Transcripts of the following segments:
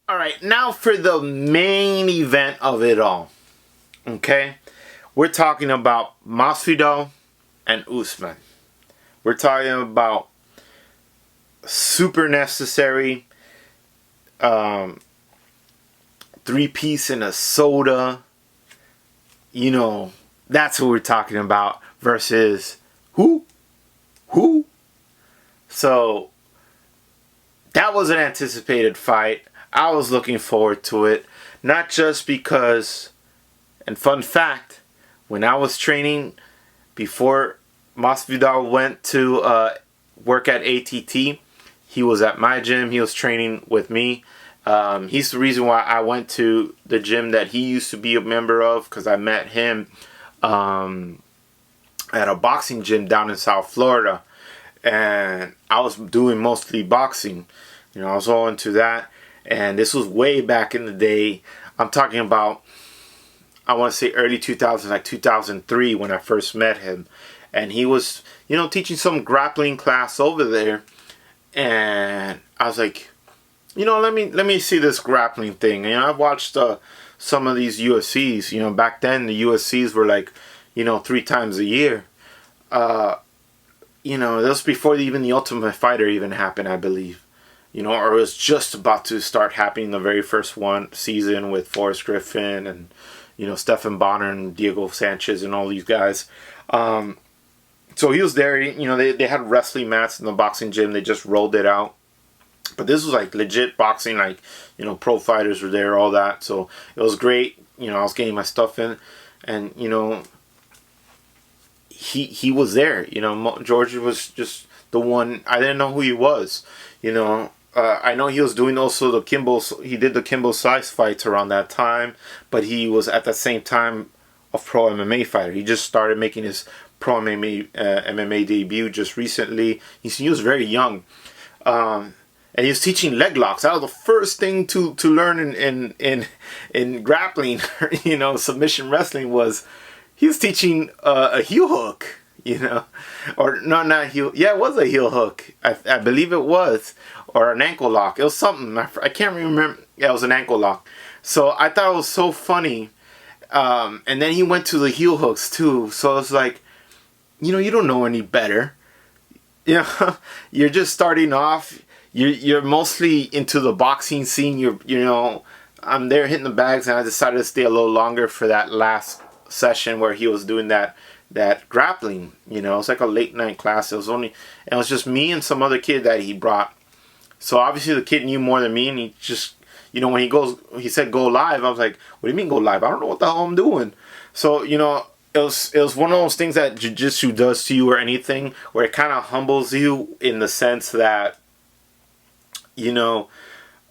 All right, now for the main event of it all. Okay, we're talking about Masvidal and Usman. We're talking about super necessary, 3-piece in a soda. You know, that's what we're talking about versus who? Who? So that was an anticipated fight. I was looking forward to it. Not just because, and fun fact, when I was training before Masvidal went to work at ATT, he was at my gym. He was training with me. He's the reason why I went to the gym that he used to be a member of, because I met him at a boxing gym down in South Florida. And I was doing mostly boxing. You know, I was all into that. And this was way back in the day. I'm talking about, I want to say early 2000s, like 2003 when I first met him. And he was, you know, teaching some grappling class over there. And I was like, you know, let me see this grappling thing. You know, I've watched some of these UFCs. You know, back then the UFCs were like, you know, 3 times a year. You know, that was before even the Ultimate Fighter even happened, I believe. You know, or it was just about to start happening, the very first season with Forrest Griffin and, you know, Stephan Bonner and Diego Sanchez and all these guys. So he was there. You know, they had wrestling mats in the boxing gym. They just rolled it out. But this was like legit boxing, like, you know, pro fighters were there, all that. So it was great. You know, I was getting my stuff in. And, you know, he was there. You know, George was just the one. I didn't know who he was. You know, I know he was doing also the Kimbo. He did the Kimbo Slice fights around that time. But he was at the same time a pro MMA fighter. He just started making his pro MMA debut just recently. He was very young. And he was teaching leg locks. That was the first thing to learn in grappling, you know, submission wrestling was he was teaching a heel hook, you know, or not heel. Yeah, it was a heel hook. I believe it was, or an ankle lock. It was something. I can't remember. Yeah, it was an ankle lock. So I thought it was so funny. And then he went to the heel hooks too. So it's like, you know, you don't know any better. You know, you're just starting off. You're mostly into the boxing scene. You know, I'm there hitting the bags, and I decided to stay a little longer for that last session where he was doing that grappling. You know, it's like a late night class. It was just me and some other kid that he brought. So obviously the kid knew more than me, and he just, you know, when he said go live, I was like, what do you mean go live? I don't know what the hell I'm doing. So, you know, it was one of those things that jiu-jitsu does to you, or anything, where it kind of humbles you in the sense that, you know,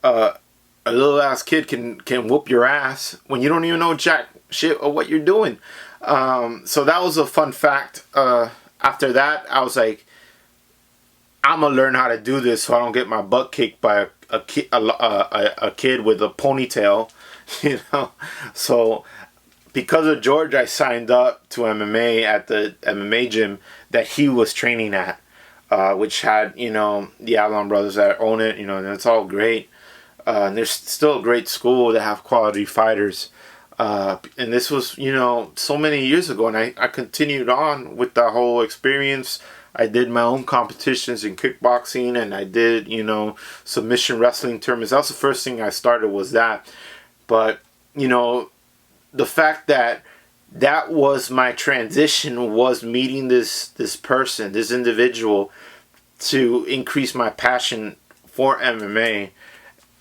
a little ass kid can whoop your ass when you don't even know jack shit of what you're doing. So that was a fun fact. After that, I was like, I'm gonna learn how to do this so I don't get my butt kicked by a kid with a ponytail, you know. So because of George, I signed up to MMA at the MMA gym that he was training at. Which had, you know, the Avalon brothers that own it, you know, and it's all great. And there's still a great school that have quality fighters. And this was, you know, so many years ago, and I continued on with the whole experience. I did my own competitions in kickboxing, and I did, you know, submission wrestling tournaments. That was the first thing I started, was that. But, you know, the fact that was my transition, was meeting this person, this individual, to increase my passion for MMA,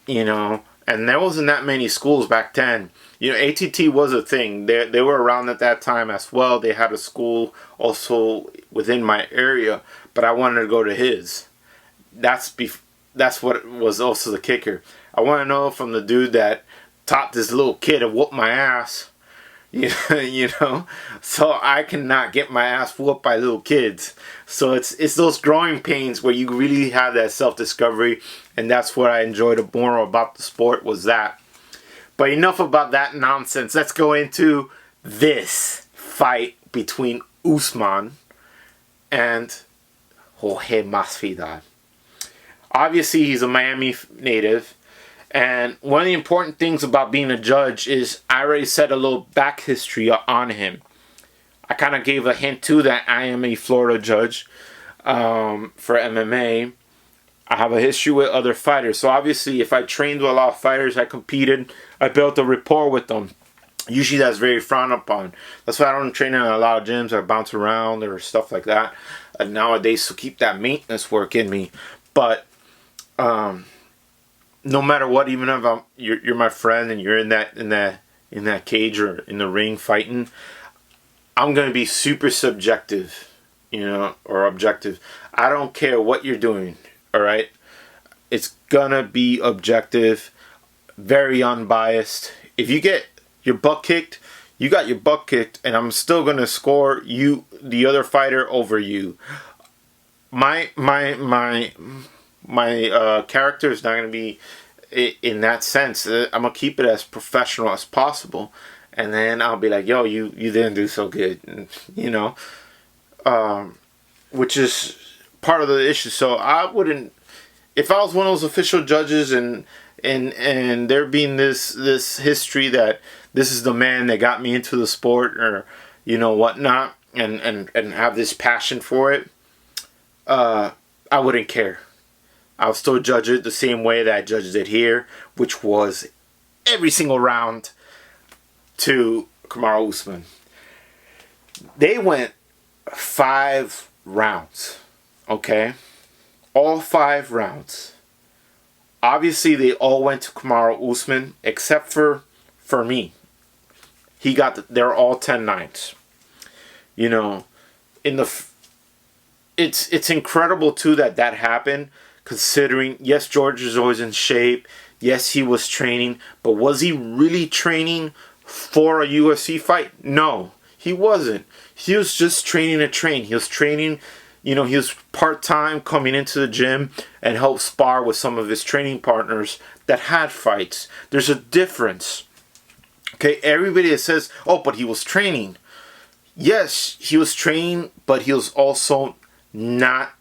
you know. And there wasn't that many schools back then. You know, ATT was a thing. They were around at that time as well. They had a school also within my area, but I wanted to go to his. That's what was also the kicker. I want to know from the dude that taught this little kid to whoop my ass. You know, so I cannot get my ass whooped by little kids. So it's those growing pains where you really have that self-discovery, and that's what I enjoyed more about the sport, was that. But enough about that nonsense. Let's go into this fight between Usman and Jorge Masvidal. Obviously, he's a Miami native, And one of the important things about being a judge is I already said a little back history on him. I kind of gave a hint too that I am a Florida judge for MMA. I have a history with other fighters. So obviously if I trained with a lot of fighters, I competed, I built a rapport with them. Usually that's very frowned upon. That's why I don't train in a lot of gyms. I bounce around or stuff like that nowadays to keep that maintenance work in me. But no matter what, even if you're my friend and you're in that cage or in the ring fighting, I'm gonna be super subjective, or objective. I don't care what you're doing. All right, it's gonna be objective, very unbiased. If you get your butt kicked, you got your butt kicked, and I'm still gonna score you, the other fighter, over you. My character is not gonna be in that sense. I'm gonna keep it as professional as possible, and then I'll be like, "Yo, you didn't do so good," which is part of the issue. So I wouldn't, if I was one of those official judges and there being this history that this is the man that got me into the sport, or whatnot, and have this passion for it, I wouldn't care. I'll still judge it the same way that I judged it here, which was every single round to Kamaru Usman. They went 5 rounds. Okay, all 5 rounds. Obviously, they all went to Kamaru Usman, except for me. They're all 10-9s. It's incredible too that happened. Considering, yes, George is always in shape. Yes, he was training, but was he really training for a UFC fight? No, he wasn't. He was just training to train. He was training. He was part-time coming into the gym and help spar with some of his training partners that had fights. There's a difference. Okay, everybody that says, oh, but he was training. Yes, he was training, but he was also not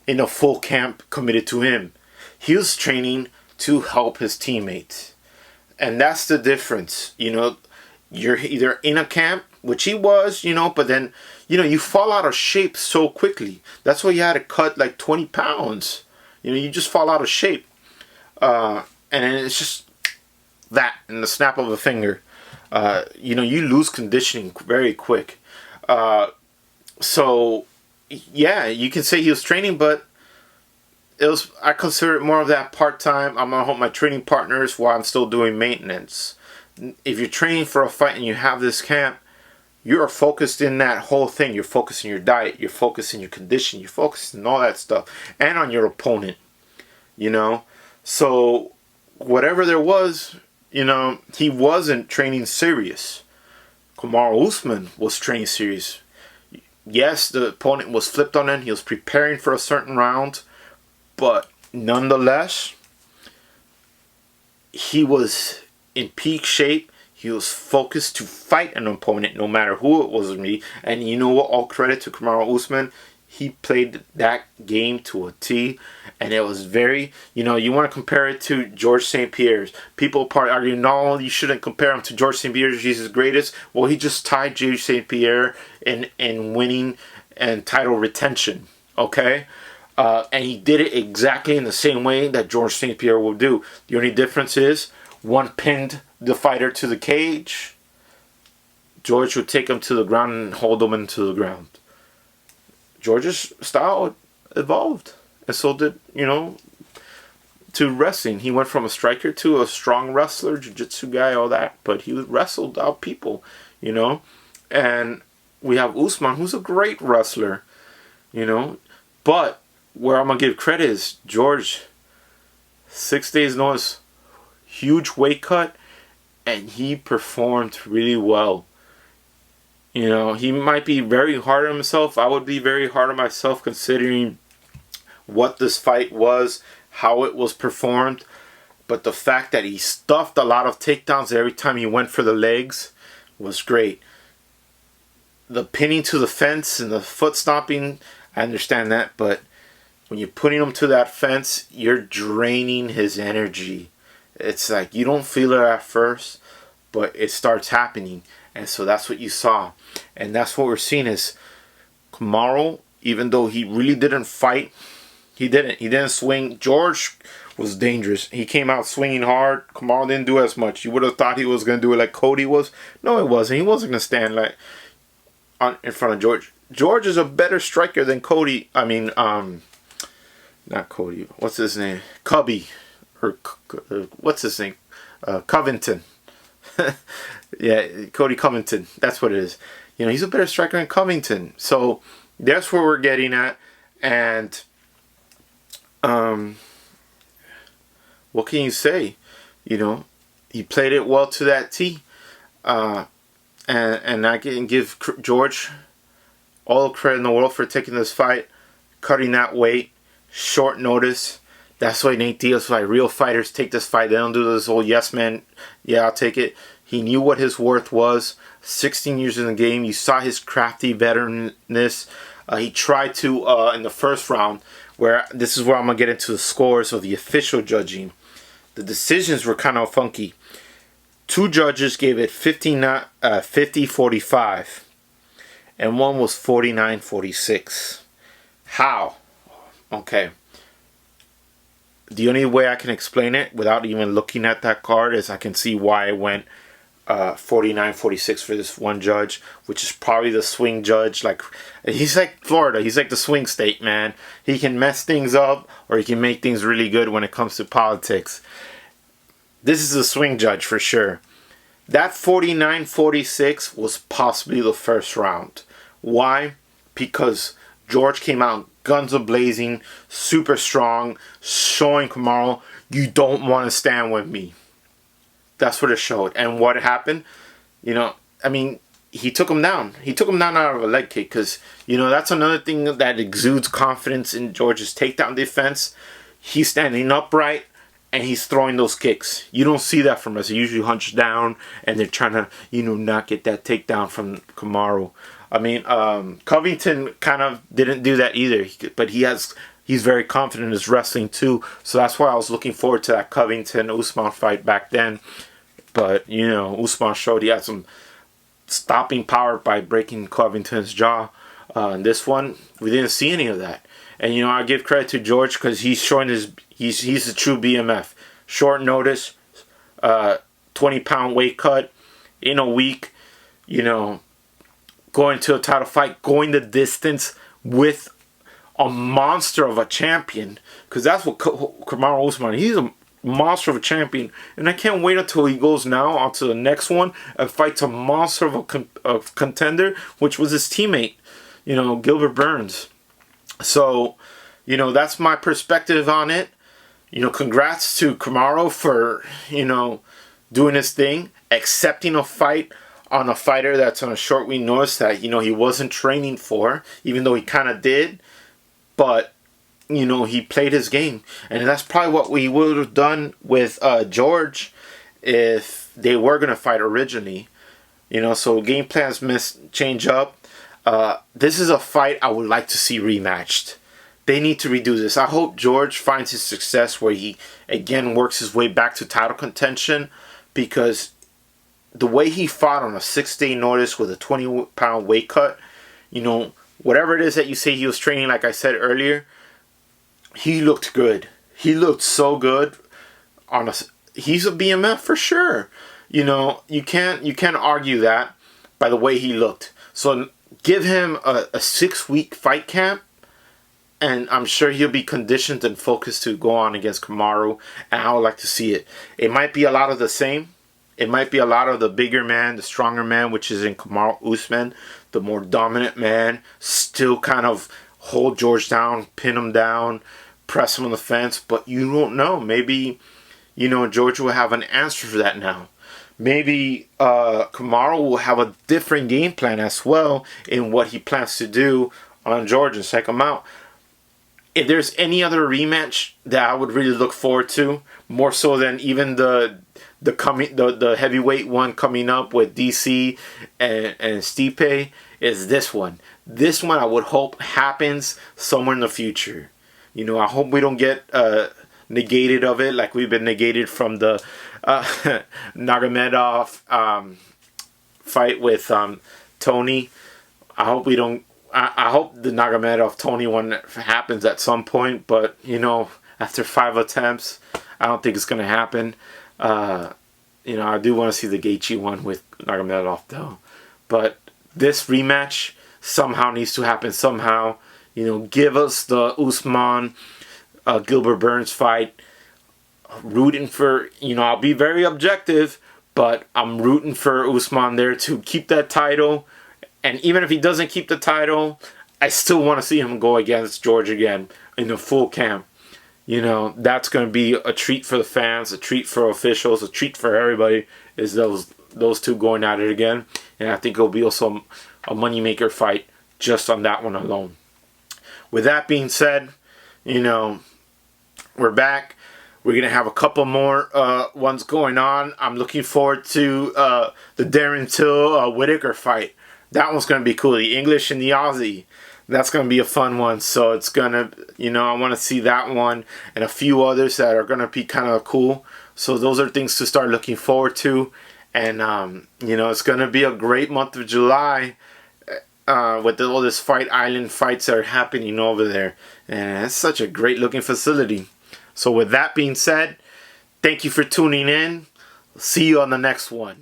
in a full camp committed to him. He was training to help his teammates. And that's the difference. You're either in a camp, which he was, but then, you fall out of shape so quickly. That's why you had to cut like 20 pounds. You just fall out of shape. And it's just that in the snap of a finger. You lose conditioning very quick. So, yeah, you can say he was training, but I consider it more of that part-time. I'm going to help my training partners while I'm still doing maintenance. If you're training for a fight and you have this camp, you're focused in that whole thing. You're focused on your diet. You're focused on your condition. You're focused on all that stuff. And on your opponent. So whatever there was, he wasn't training serious. Kamaru Usman was training serious. Yes, the opponent was flipped on him. He was preparing for a certain round. But nonetheless, he was in peak shape. He was focused to fight an opponent, no matter who it was with me. And you know what? All credit to Kamaru Usman. He played that game to a T. And it was very, you want to compare it to George St. Pierre's. People probably argue, no, you shouldn't compare him to George St. Pierre. He's his greatest. Well, he just tied George St. Pierre in winning and title retention. Okay? And he did it exactly in the same way that George St. Pierre will do. The only difference is one pinned the fighter to the cage. George would take him to the ground and hold him into the ground. George's style evolved. And so did, to wrestling. He went from a striker to a strong wrestler, jiu-jitsu guy, all that. But he wrestled out people, And we have Usman, who's a great wrestler, But where I'm going to give credit is George, 6 days notice, huge weight cut, and he performed really well. He might be very hard on himself. I would be very hard on myself considering what this fight was, how it was performed. But the fact that he stuffed a lot of takedowns every time he went for the legs was great. The pinning to the fence and the foot stomping, I understand that, but when you're putting him to that fence, you're draining his energy. It's like you don't feel it at first, but it starts happening. And so that's what you saw. And that's what we're seeing is Kamaru, even though he really didn't fight, he didn't swing. George was dangerous. He came out swinging hard. Kamaru didn't do as much. You would have thought he was going to do it like Cody was. No, it wasn't. He wasn't going to stand like in front of George. George is a better striker than Cody. I mean, not Cody. What's his name? Cubby. Or what's his name? Covington. Yeah, Cody Covington. That's what it is. You know, he's a better striker than Covington. So that's where we're getting at. And what can you say? You know, he played it well to that T. And I can give George all the credit in the world for taking this fight, cutting that weight, short notice. That's why Nate Diaz, why real fighters take this fight. They don't do this whole yes man, yeah, I'll take it. He knew what his worth was. 16 years in the game. You saw his crafty veteranness. He tried to, in the first round, where this is where I'm going to get into the scores of the official judging. The decisions were kind of funky. Two judges gave it 50-45. And one was 49-46. How? Okay. The only way I can explain it without even looking at that card is I can see why it went 49-46 for this one judge, which is probably the swing judge. Like, he's like Florida. He's like the swing state, man. He can mess things up or he can make things really good when it comes to politics. This is a swing judge for sure. That 49-46 was possibly the first round. Why? Because George came out guns a-blazing, super strong, showing Kamaru, you don't want to stand with me. That's what it showed. And what happened? You know, I mean, he took him down. He took him down out of a leg kick because, you know, that's another thing that exudes confidence in George's takedown defense. He's standing upright and he's throwing those kicks. You don't see that from us. He usually hunches down and they're trying to, you know, not get that takedown from Kamaru. I mean, Covington kind of didn't do that either, but he's very confident in his wrestling too. So that's why I was looking forward to that Covington-Usman fight back then. But, you know, Usman showed he had some stopping power by breaking Covington's jaw. In this one, we didn't see any of that. And, you know, I give credit to George because he's showing he's a true BMF. Short notice, 20-pound weight cut in a week, you know, going to a title fight, going the distance with a monster of a champion. Because that's what Kamaru Usman, he's a monster of a champion. And I can't wait until he goes now on to the next one and fights a monster of a contender, which was his teammate, you know, Gilbert Burns. So, you know, that's my perspective on it. You know, congrats to Kamaru for, you know, doing his thing, accepting a fight on a fighter that's on a short week notice that, you know, he wasn't training for, even though he kind of did. But, you know, he played his game. And that's probably what we would have done with George if they were going to fight originally. You know, so game plans change up. This is a fight I would like to see rematched. They need to redo this. I hope George finds his success where he, again, works his way back to title contention, because the way he fought on a 6-day notice with a 20-pound weight cut, you know, whatever it is that you say he was training, like I said earlier, he looked good. He looked so good. He's a BMF for sure. You know, you can't argue that by the way he looked. So give him a 6-week fight camp, and I'm sure he'll be conditioned and focused to go on against Kamaru, and I would like to see it. It might be a lot of the same. It might be a lot of the bigger man, the stronger man, which is in Kamaru Usman, the more dominant man, still kind of hold George down, pin him down, press him on the fence. But you don't know. Maybe, you know, George will have an answer for that now. Maybe Kamaru will have a different game plan as well in what he plans to do on George and check him out. If there's any other rematch that I would really look forward to, more so than even the heavyweight one coming up with DC and Stipe, is this one. This one I would hope happens somewhere in the future. You know, I hope we don't get negated of it, like we've been negated from the Nurmagomedov fight with Tony. I hope we don't. I hope the Nurmagomedov Tony one happens at some point, but you know, after 5 attempts, I don't think it's gonna happen. You know, I do want to see the Gaethje one with Nurmagomedov though, but this rematch somehow needs to happen somehow. You know, give us the Usman Gilbert Burns fight. Rooting for, you know, I'll be very objective, but I'm rooting for Usman there to keep that title. And even if he doesn't keep the title, I still want to see him go against George again in the full camp. You know, that's going to be a treat for the fans, a treat for officials, a treat for everybody, is those two going at it again. And I think it'll be also a moneymaker fight just on that one alone. With that being said, you know, we're back. We're going to have a couple more ones going on. I'm looking forward to the Darren Till Whitaker fight. That one's going to be cool. The English and the Aussie. That's going to be a fun one. So it's going to, you know, I want to see that one and a few others that are going to be kind of cool. So those are things to start looking forward to. And, you know, it's going to be a great month of July with all this Fight Island fights that are happening over there. And it's such a great looking facility. So with that being said, thank you for tuning in. See you on the next one.